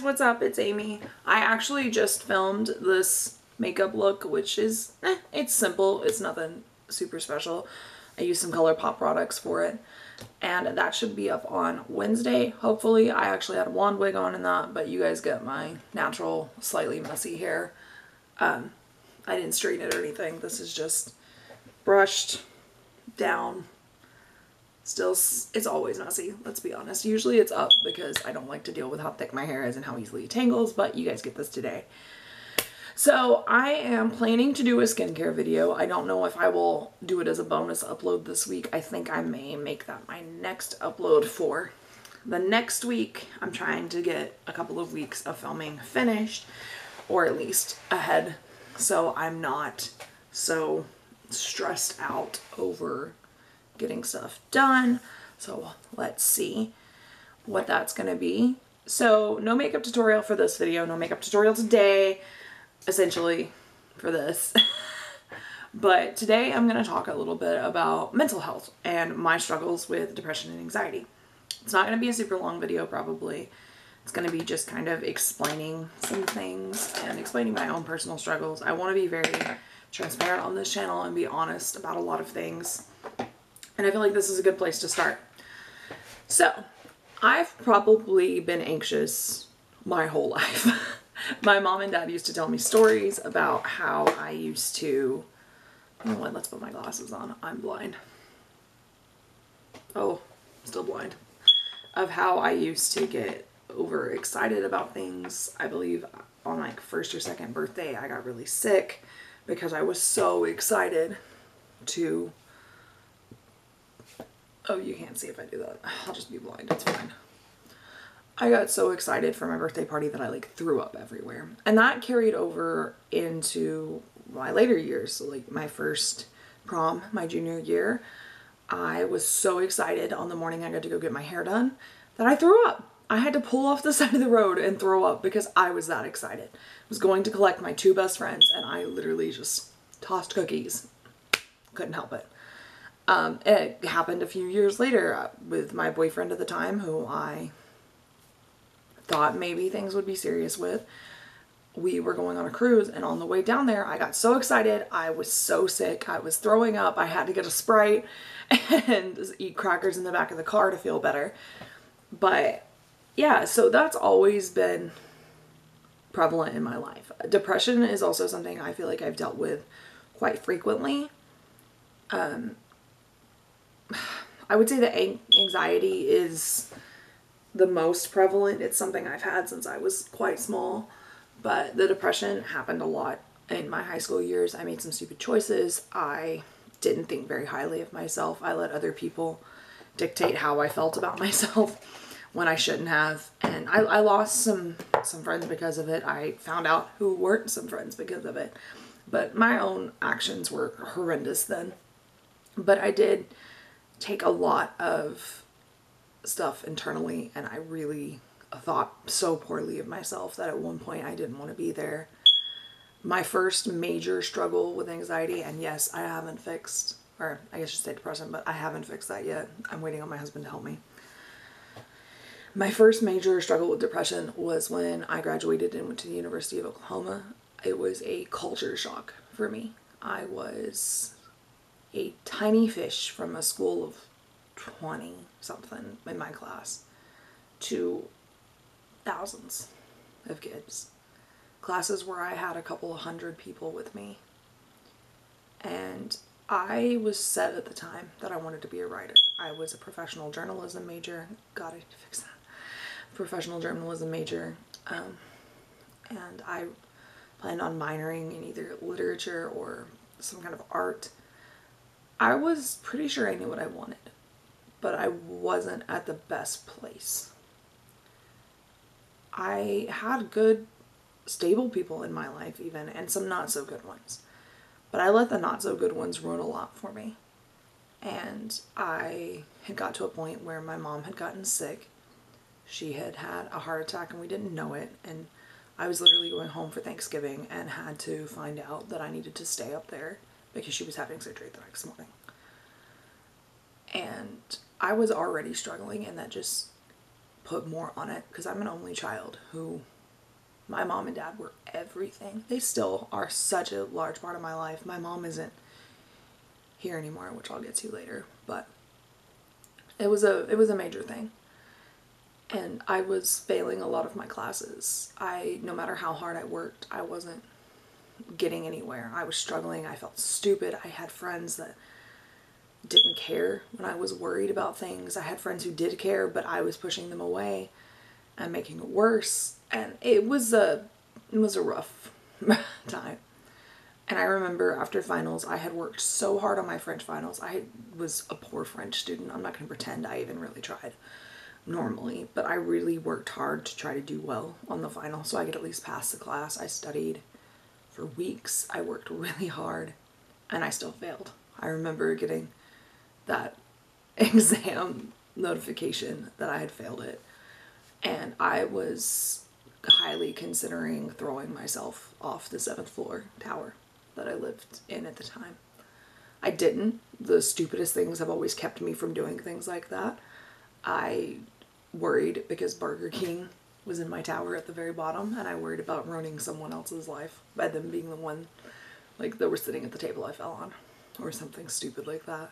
what's up? It's Amy. I actually just filmed this makeup look, which is, it's simple. It's nothing super special. I used some ColourPop products for it, and that should be up on Wednesday. Hopefully. I actually had a blonde wig on in that, but you guys get my natural, slightly messy hair. I didn't straighten it or anything. This is just brushed down. Still, it's always messy, let's be honest. Usually it's up because I don't like to deal with how thick my hair is and how easily it tangles, but you guys get this today. So I am planning to do a skincare video. I don't know if I will do it as a bonus upload this week. I think I may make that my next upload for the next week. I'm trying to get a couple of weeks of filming finished, or at least ahead, so I'm not so stressed out over getting stuff done. So let's see what that's gonna be. So no makeup tutorial for this video, no makeup tutorial today, essentially, for this. But today I'm gonna talk a little bit about mental health and my struggles with depression and anxiety. It's not gonna be a super long video, probably. It's gonna be just kind of explaining some things and explaining my own personal struggles. I wanna be very transparent on this channel and be honest about a lot of things. And I feel like this is a good place to start. So, I've probably been anxious my whole life. My mom and dad used to tell me stories about how I used to... You know what? Let's put my glasses on. I'm blind. Oh, still blind. Of how I used to get overexcited about things. I believe on like first or second birthday, I got really sick because I was so excited to... Oh, you can't see if I do that. I'll just be blind. It's fine. I got so excited for my birthday party that I like threw up everywhere. And that carried over into my later years. So like my first prom, my junior year, I was so excited on the morning I got to go get my hair done that I threw up. I had to pull off the side of the road and throw up because I was that excited. I was going to collect my two best friends and I literally just tossed cookies. Couldn't help it. It happened a few years later with my boyfriend at the time, who I thought maybe things would be serious with. We were going on a cruise, and on the way down there, I got so excited. I was so sick. I was throwing up. I had to get a Sprite and eat crackers in the back of the car to feel better. But yeah, so that's always been prevalent in my life. Depression is also something I feel like I've dealt with quite frequently. I would say that anxiety is the most prevalent. It's something I've had since I was quite small, but the depression happened a lot in my high school years. I made some stupid choices. I didn't think very highly of myself. I let other people dictate how I felt about myself when I shouldn't have. And I lost some friends because of it. I found out who weren't some friends because of it. But my own actions were horrendous then. But I did take a lot of stuff internally, and I really thought so poorly of myself that at one point I didn't want to be there. My first major struggle with anxiety, and yes, I haven't fixed, or I guess I should say depression, but I haven't fixed that yet. I'm waiting on my husband to help me. My first major struggle with depression was when I graduated and went to the University of Oklahoma. It was a culture shock for me. I was a tiny fish from a school of 20 something in my class to thousands of kids. Classes where I had a couple of hundred people with me. And I was set at the time that I wanted to be a writer. I was a professional journalism major. God, I need to fix that. Professional journalism major. And I planned on minoring in either literature or some kind of art. I was pretty sure I knew what I wanted, but I wasn't at the best place. I had good, stable people in my life even, and some not so good ones. But I let the not so good ones ruin a lot for me. And I had got to a point where my mom had gotten sick. She had had a heart attack and we didn't know it. And I was literally going home for Thanksgiving and had to find out that I needed to stay up there because she was having surgery the next morning. And I was already struggling, and that just put more on it because I'm an only child who My mom and dad were everything. They still are such a large part of my life. My mom isn't here anymore, which I'll get to later, but it was a major thing. And I was failing a lot of my classes. No matter how hard I worked, I wasn't getting anywhere. I was struggling. I felt stupid. I had friends that didn't care when I was worried about things. I had friends who did care, but I was pushing them away and making it worse. And it was a rough time. And I remember after finals, I had worked so hard on my French finals. I was a poor French student. I'm not going to pretend I even really tried normally, but I really worked hard to try to do well on the final so I could at least pass the class. I studied for weeks. I worked really hard and I still failed. I remember getting that exam notification that I had failed it, and I was highly considering throwing myself off the 7th floor tower that I lived in at the time. I didn't. The stupidest things have always kept me from doing things like that. I worried because Burger King was in my tower at the very bottom, and I worried about ruining someone else's life by them being the one, like, that were sitting at the table I fell on, or something stupid like that.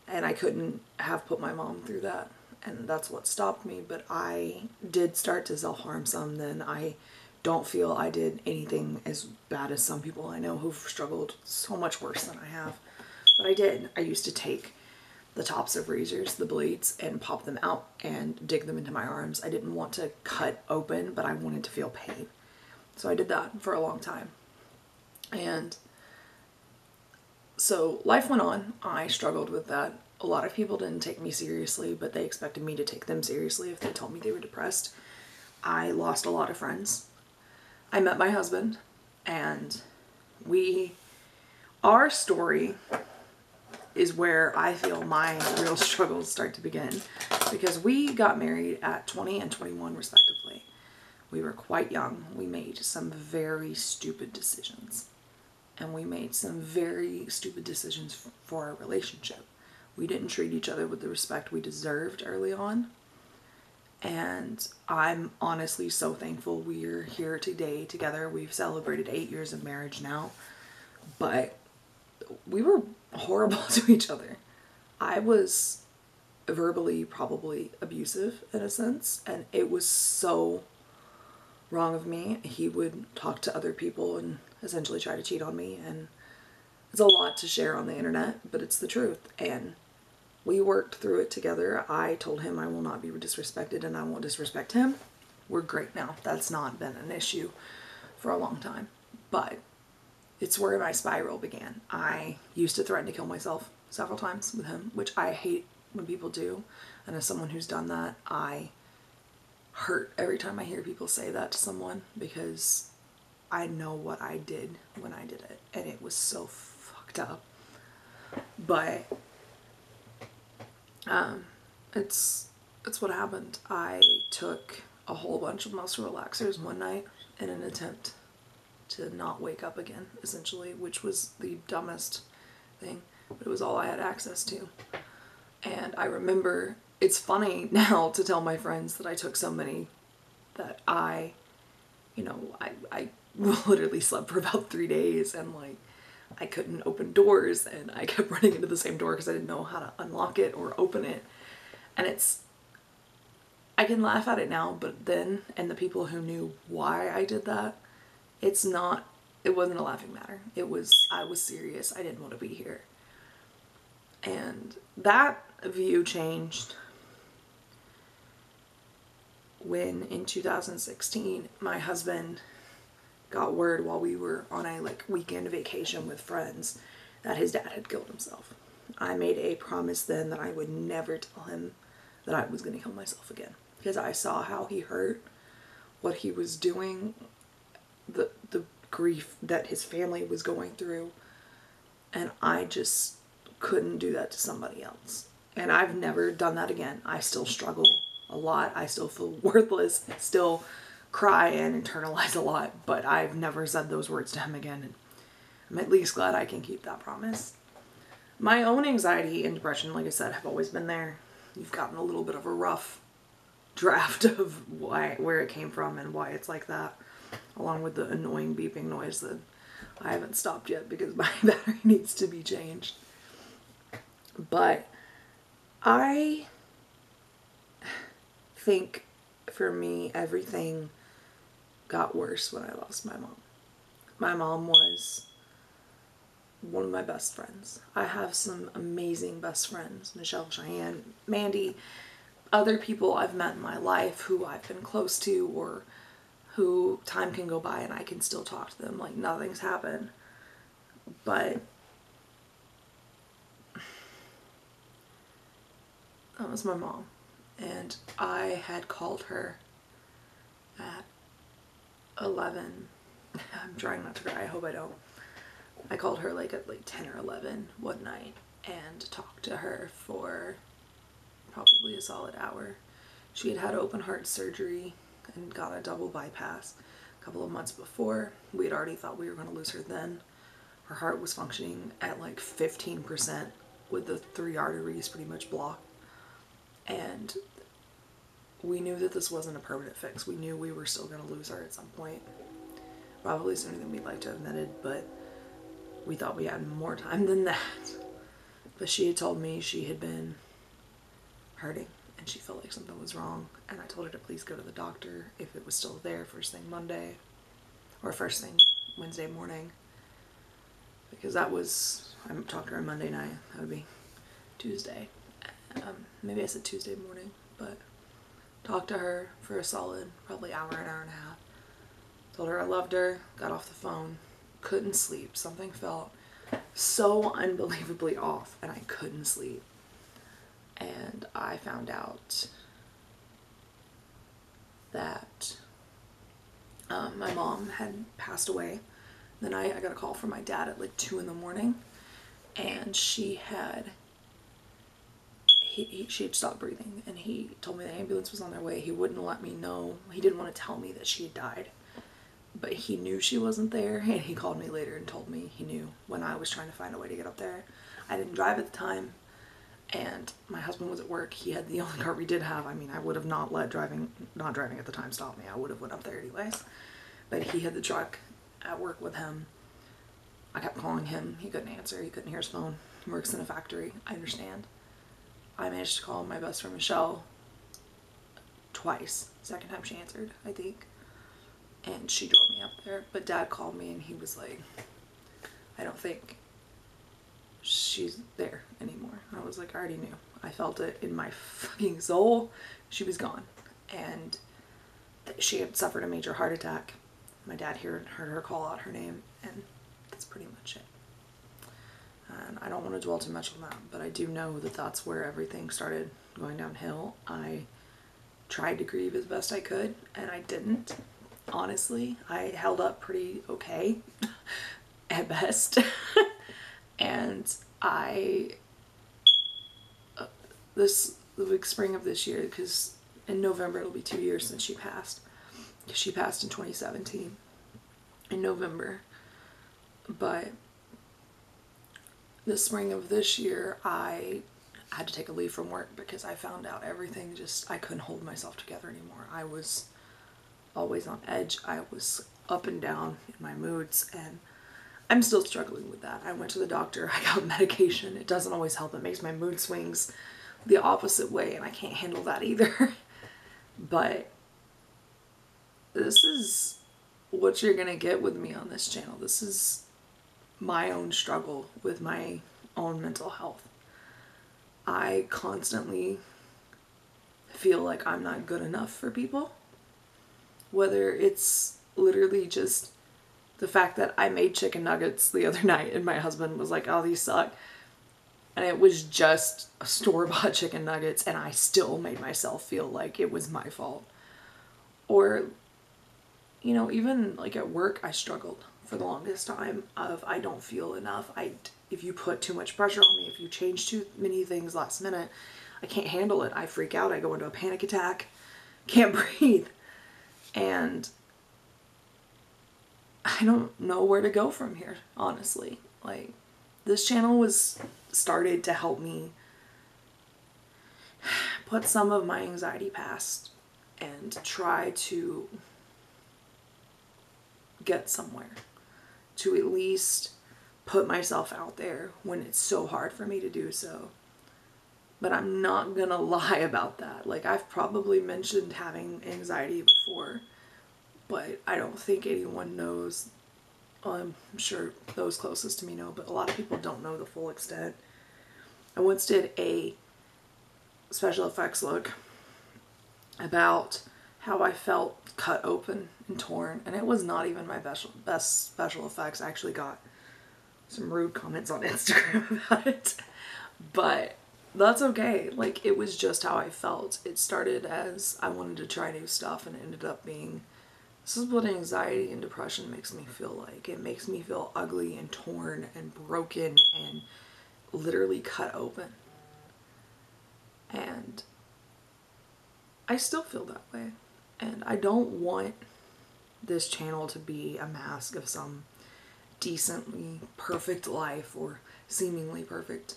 And I couldn't have put my mom through that, and that's what stopped me. But I did start to self-harm some then. I don't feel I did anything as bad as some people I know who've struggled so much worse than I have. But I did. I used to take the tops of razors, the blades, and pop them out and dig them into my arms. I didn't want to cut open, but I wanted to feel pain. So I did that for a long time. And so life went on. I struggled with that. A lot of people didn't take me seriously, but they expected me to take them seriously if they told me they were depressed. I lost a lot of friends. I met my husband, and our story is where I feel my real struggles start to begin, because we got married at 20 and 21 respectively. We were quite young. We made some very stupid decisions, and we made some very stupid decisions for our relationship. We didn't treat each other with the respect we deserved early on, and I'm honestly so thankful we're here today together. We've celebrated 8 years of marriage now, but we were horrible to each other. I was verbally probably abusive in a sense, and it was so wrong of me. He would talk to other people and essentially try to cheat on me, and it's a lot to share on the internet, but it's the truth. And we worked through it together. I told him I will not be disrespected and I won't disrespect him. We're great now. That's not been an issue for a long time, but it's where my spiral began. I used to threaten to kill myself several times with him, which I hate when people do. And as someone who's done that, I hurt every time I hear people say that to someone, because I know what I did when I did it, and it was so fucked up. But it's what happened. I took a whole bunch of muscle relaxers one night in an attempt to not wake up again, essentially, which was the dumbest thing, but it was all I had access to. And I remember, it's funny now to tell my friends that I took so many that I literally slept for about 3 days, and like I couldn't open doors, and I kept running into the same door because I didn't know how to unlock it or open it. And I can laugh at it now, but then, and the people who knew why I did that, it wasn't a laughing matter. I was serious. I didn't want to be here. And that view changed when in 2016, my husband got word while we were on a weekend vacation with friends that his dad had killed himself. I made a promise then that I would never tell him that I was going to kill myself again, because I saw how he hurt, what he was doing, the grief that his family was going through, and I just couldn't do that to somebody else. And I've never done that again. I still struggle a lot. I still feel worthless. I still cry and internalize a lot, but I've never said those words to him again, and I'm at least glad I can keep that promise. My own anxiety and depression, like I said, have always been there. You've gotten a little bit of a rough draft of where it came from and why it's like that, along with the annoying beeping noise that I haven't stopped yet because my battery needs to be changed. But I think for me, everything got worse when I lost my mom. My mom was one of my best friends. I have some amazing best friends, Michelle, Cheyenne, Mandy, other people I've met in my life who I've been close to, or who time can go by and I can still talk to them like nothing's happened. But that was my mom, and I had called her at 11. I'm trying not to cry, I hope I don't. I called her like at 10 or 11 one night and talked to her for probably a solid hour. She had had open heart surgery and got a double bypass a couple of months before. We had already thought we were going to lose her then. Her heart was functioning at like 15% with the 3 arteries pretty much blocked. And we knew that this wasn't a permanent fix. We knew we were still going to lose her at some point. Probably sooner than we'd like to have admitted, but we thought we had more time than that. But she had told me she had been hurting and she felt like something was wrong, and I told her to please go to the doctor if it was still there first thing Monday or first thing Wednesday morning, because that was, I talked to her Monday night, that would be Tuesday. Maybe I said Tuesday morning, but talked to her for a solid probably hour and a half. Told her I loved her, got off the phone, couldn't sleep. Something felt so unbelievably off and I couldn't sleep. And I found out that my mom had passed away. The night I got a call from my dad at like 2 in the morning, and she had stopped breathing, and he told me the ambulance was on their way. He wouldn't let me know. He didn't want to tell me that she had died, but he knew she wasn't there, and he called me later and told me he knew when I was trying to find a way to get up there. I didn't drive at the time, and my husband was at work. He had the only car we did have. I mean, I would have not let not driving at the time stop me. I would have went up there anyways. But he had the truck at work with him. I kept calling him. He couldn't answer. He couldn't hear his phone. He works in a factory. I understand. I managed to call my best friend Michelle twice. Second time she answered, I think. And she drove me up there. But Dad called me and he was like, I don't think she's there anymore. I was like, I already knew. I felt it in my fucking soul. She was gone. And she had suffered a major heart attack. My dad heard her call out her name, and that's pretty much it. And I don't want to dwell too much on that, but I do know that that's where everything started going downhill. I tried to grieve as best I could, and I didn't. Honestly, I held up pretty okay at best. And the big spring of this year, because in November it'll be 2 years since she passed. She passed in 2017 in November. But the spring of this year, I had to take a leave from work because I found out everything I couldn't hold myself together anymore. I was always on edge. I was up and down in my moods, and I'm still struggling with that. I went to the doctor. I got medication. It doesn't always help. It makes my mood swings the opposite way, and I can't handle that either. But this is what you're gonna get with me on this channel. This is my own struggle with my own mental health. I constantly feel like I'm not good enough for people. Whether it's literally just the fact that I made chicken nuggets the other night and my husband was like, oh, these suck. And it was just store-bought chicken nuggets, and I still made myself feel like it was my fault. Or, you know, even like at work, I struggled for the longest time of I don't feel enough. If you put too much pressure on me, if you change too many things last minute, I can't handle it. I freak out. I go into a panic attack. Can't breathe. And I don't know where to go from here, honestly. Like, this channel was started to help me put some of my anxiety past and try to get somewhere, to at least put myself out there when it's so hard for me to do so. But I'm not gonna lie about that. Like, I've probably mentioned having anxiety before, but I don't think anyone knows. Well, I'm sure those closest to me know, but a lot of people don't know the full extent. I once did a special effects look about how I felt cut open and torn, and it was not even my best special effects. I actually got some rude comments on Instagram about it, but that's okay. Like, it was just how I felt. It started as I wanted to try new stuff, and it ended up being, this is what anxiety and depression makes me feel like. It makes me feel ugly and torn and broken and literally cut open. And I still feel that way. And I don't want this channel to be a mask of some decently perfect life or seemingly perfect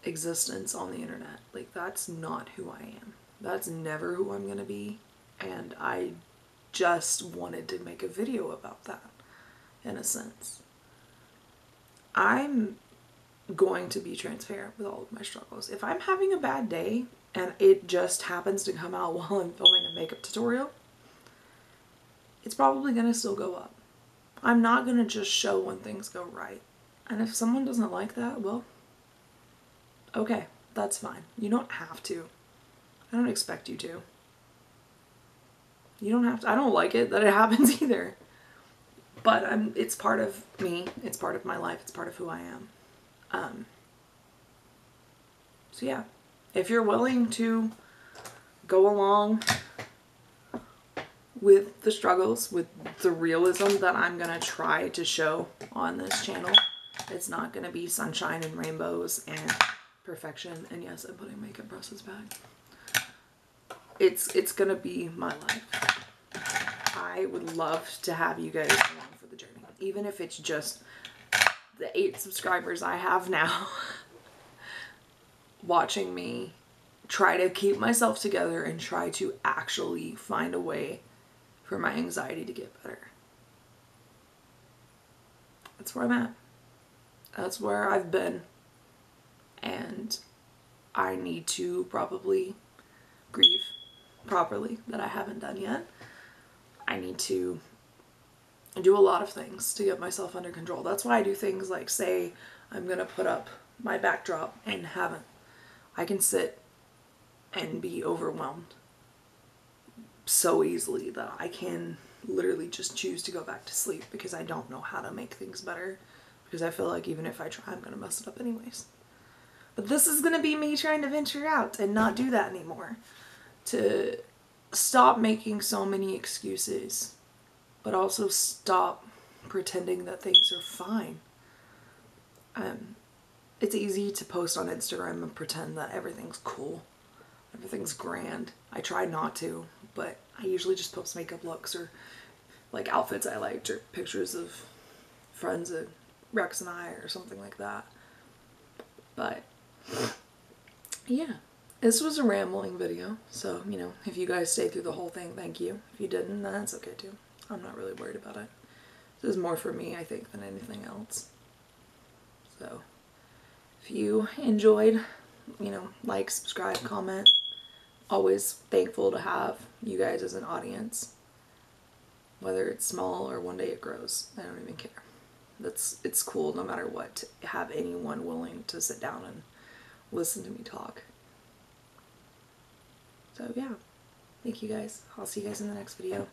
existence on the internet. Like, that's not who I am. That's never who I'm gonna be. And I just wanted to make a video about that, in a sense. I'm going to be transparent with all of my struggles. If I'm having a bad day and it just happens to come out while I'm filming a makeup tutorial, it's probably gonna still go up. I'm not gonna just show when things go right. And if someone doesn't like that, well, okay, that's fine. You don't have to. I don't expect you to. You don't have to. I don't like it that it happens either. But it's part of me. It's part of my life. It's part of who I am. So yeah, if you're willing to go along with the struggles, with the realism that I'm gonna try to show on this channel, it's not gonna be sunshine and rainbows and perfection. And yes, I'm putting makeup brushes back. It's gonna be my life. I would love to have you guys along for the journey, even if it's just the 8 subscribers I have now watching me try to keep myself together and try to actually find a way for my anxiety to get better. That's where I'm at. That's where I've been. And I need to probably grieve properly that I haven't done yet. I need to do a lot of things to get myself under control. That's why I do things like, say I'm gonna put up my backdrop and haven't. I can sit and be overwhelmed so easily that I can literally just choose to go back to sleep because I don't know how to make things better, because I feel like even if I try, I'm gonna mess it up anyways. But this is gonna be me trying to venture out and not do that anymore. To stop making so many excuses, but also stop pretending that things are fine. It's easy to post on Instagram and pretend that everything's cool, everything's grand. I try not to, but I usually just post makeup looks or like outfits I liked or pictures of friends at Rex and I or something like that. But yeah, this was a rambling video, so, you know, if you guys stayed through the whole thing, thank you. If you didn't, then that's okay too. I'm not really worried about it. This is more for me, I think, than anything else. So, if you enjoyed, you know, like, subscribe, comment. Always thankful to have you guys as an audience. Whether it's small or one day it grows. I don't even care. It's cool no matter what to have anyone willing to sit down and listen to me talk. So yeah, thank you guys. I'll see you guys in the next video.